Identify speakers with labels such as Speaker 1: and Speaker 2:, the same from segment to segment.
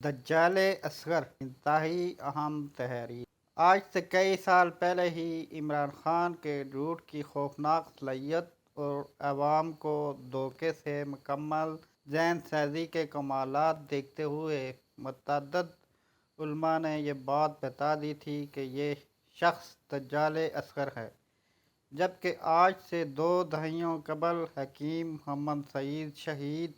Speaker 1: دجال اصغر انتہائی اہم تحریر آج سے کئی سال پہلے ہی عمران خان کے جھوٹ کی خوفناک صلاحیت اور عوام کو دھوکے سے مکمل ذہن سازی کے کمالات دیکھتے ہوئے متعدد علماء نے یہ بات بتا دی تھی کہ یہ شخص دجال اصغر ہے، جبکہ آج سے 2 دہائیوں قبل حکیم محمد سعید شہید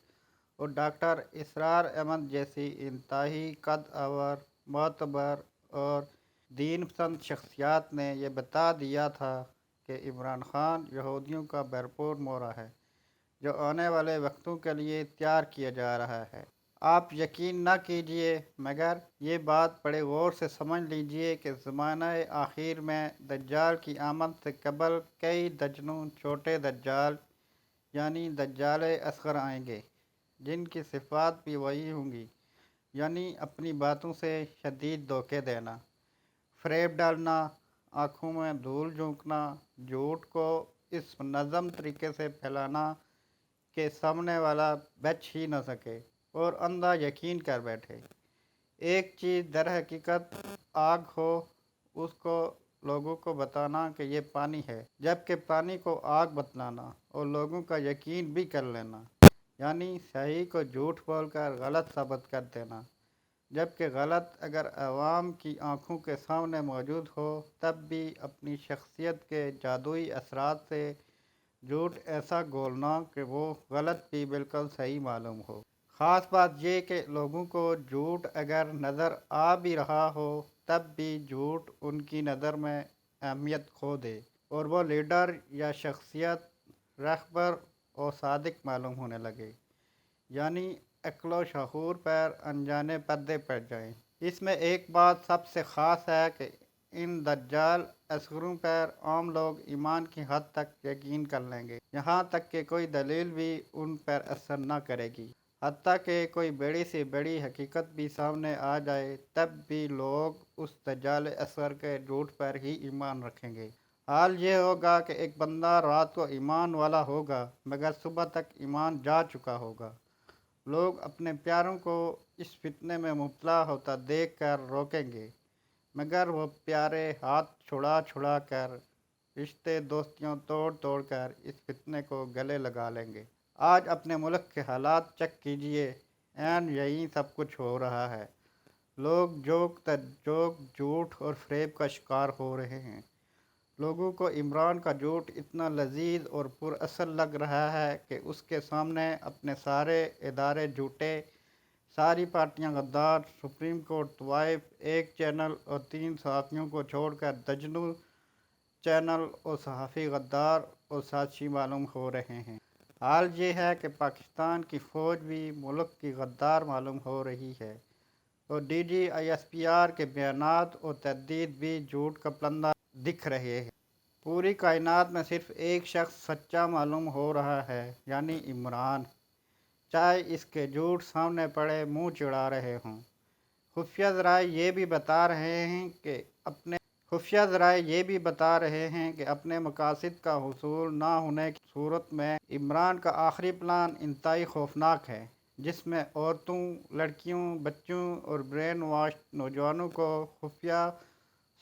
Speaker 1: اور ڈاکٹر اسرار احمد جیسی انتہائی قد اور معتبر اور دین پسند شخصیات نے یہ بتا دیا تھا کہ عمران خان یہودیوں کا بھرپور مورا ہے جو آنے والے وقتوں کے لیے تیار کیا جا رہا ہے۔ آپ یقین نہ کیجیے مگر یہ بات بڑے غور سے سمجھ لیجیے کہ زمانہ آخر میں دجال کی آمد سے قبل کئی درجنوں چھوٹے دجال یعنی دجال اصغر آئیں گے، جن کی صفات بھی وہی ہوں گی، یعنی اپنی باتوں سے شدید دھوکے دینا، فریب ڈالنا، آنکھوں میں دھول جھونکنا، جھوٹ کو اس منظم طریقے سے پھیلانا کہ سامنے والا بچ ہی نہ سکے اور اندھا یقین کر بیٹھے۔ ایک چیز در حقیقت آگ ہو، اس کو لوگوں کو بتانا کہ یہ پانی ہے، جبکہ پانی کو آگ بتلانا اور لوگوں کا یقین بھی کر لینا، یعنی صحیح کو جھوٹ بول کر غلط ثابت کر دینا، جبکہ غلط اگر عوام کی آنکھوں کے سامنے موجود ہو تب بھی اپنی شخصیت کے جادوئی اثرات سے جھوٹ ایسا گھولنا کہ وہ غلط بھی بالکل صحیح معلوم ہو۔ خاص بات یہ کہ لوگوں کو جھوٹ اگر نظر آ بھی رہا ہو تب بھی جھوٹ ان کی نظر میں اہمیت کھو دے اور وہ لیڈر یا شخصیت رہبر اور صادق معلوم ہونے لگے، یعنی عقل و شعور پر انجانے پردے پڑ جائیں۔ اس میں ایک بات سب سے خاص ہے کہ ان دجال اصغروں پر عام لوگ ایمان کی حد تک یقین کر لیں گے، یہاں تک کہ کوئی دلیل بھی ان پر اثر نہ کرے گی۔ حتیٰ کہ کوئی بڑی سے بڑی حقیقت بھی سامنے آ جائے تب بھی لوگ اس دجال اصغر کے جھوٹ پر ہی ایمان رکھیں گے۔ حال یہ ہوگا کہ ایک بندہ رات کو ایمان والا ہوگا مگر صبح تک ایمان جا چکا ہوگا۔ لوگ اپنے پیاروں کو اس فتنے میں مبتلا ہوتا دیکھ کر روکیں گے، مگر وہ پیارے ہاتھ چھڑا چھڑا کر، رشتے دوستیاں توڑ توڑ کر اس فتنے کو گلے لگا لیں گے۔ آج اپنے ملک کے حالات چیک کیجیے، عین یہی سب کچھ ہو رہا ہے۔ لوگ جوک تر جوک جھوٹ اور فریب کا شکار ہو رہے ہیں۔ لوگوں کو عمران کا جھوٹ اتنا لذیذ اور پر اثر لگ رہا ہے کہ اس کے سامنے اپنے سارے ادارے جھوٹے، ساری پارٹیاں غدار، سپریم کورٹ طوائف، ایک چینل اور 3 صحافیوں کو چھوڑ کر درجنوں چینل اور صحافی غدار اور سازشی معلوم ہو رہے ہیں۔ حال یہ ہے کہ پاکستان کی فوج بھی ملک کی غدار معلوم ہو رہی ہے اور D G I S P R کے بیانات اور تردید بھی جھوٹ کا پلندہ دکھ رہے ہیں۔ پوری کائنات میں صرف ایک شخص سچا معلوم ہو رہا ہے، یعنی عمران، چاہے اس کے جھوٹ سامنے پڑے منہ چڑھا رہے ہوں۔ خفیہ ذرائع یہ بھی بتا رہے ہیں کہ اپنے مقاصد کا حصول نہ ہونے کی صورت میں عمران کا آخری پلان انتہائی خوفناک ہے، جس میں عورتوں، لڑکیوں، بچوں اور برین واش نوجوانوں کو خفیہ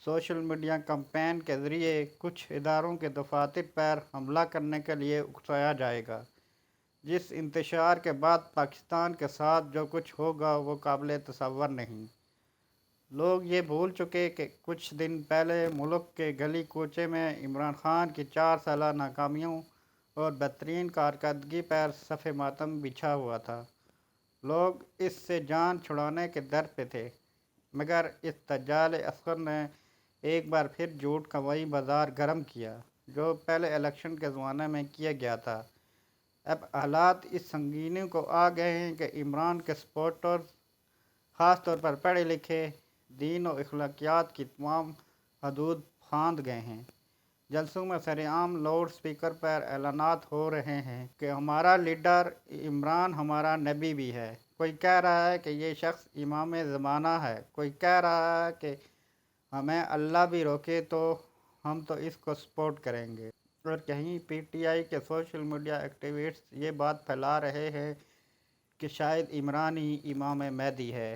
Speaker 1: سوشل میڈیا کمپین کے ذریعے کچھ اداروں کے دفاتر پر حملہ کرنے کے لیے اکسایا جائے گا، جس انتشار کے بعد پاکستان کے ساتھ جو کچھ ہوگا وہ قابل تصور نہیں۔ لوگ یہ بھول چکے کہ کچھ دن پہلے ملک کے گلی کوچے میں عمران خان کی 4 سالہ ناکامیوں اور بدترین کارکردگی پر صف ماتم بچھا ہوا تھا۔ لوگ اس سے جان چھڑانے کے در پہ تھے، مگر اس دجال اصغر نے ایک بار پھر جھوٹ کا وہی بازار گرم کیا جو پہلے الیکشن کے زمانے میں کیا گیا تھا۔ اب حالات اس سنگینی کو آ گئے ہیں کہ عمران کے سپورٹرز، خاص طور پر پڑھے لکھے، دین و اخلاقیات کی تمام حدود پھاند گئے ہیں۔ جلسوں میں سر عام لاؤڈ سپیکر پر اعلانات ہو رہے ہیں کہ ہمارا لیڈر عمران ہمارا نبی بھی ہے۔ کوئی کہہ رہا ہے کہ یہ شخص امام زمانہ ہے، کوئی کہہ رہا ہے کہ ہمیں اللہ بھی روکے تو ہم تو اس کو سپورٹ کریں گے، اور کہیں پی ٹی آئی کے سوشل میڈیا ایکٹیوسٹ یہ بات پھیلا رہے ہیں کہ شاید عمران ہی امام مہدی ہے۔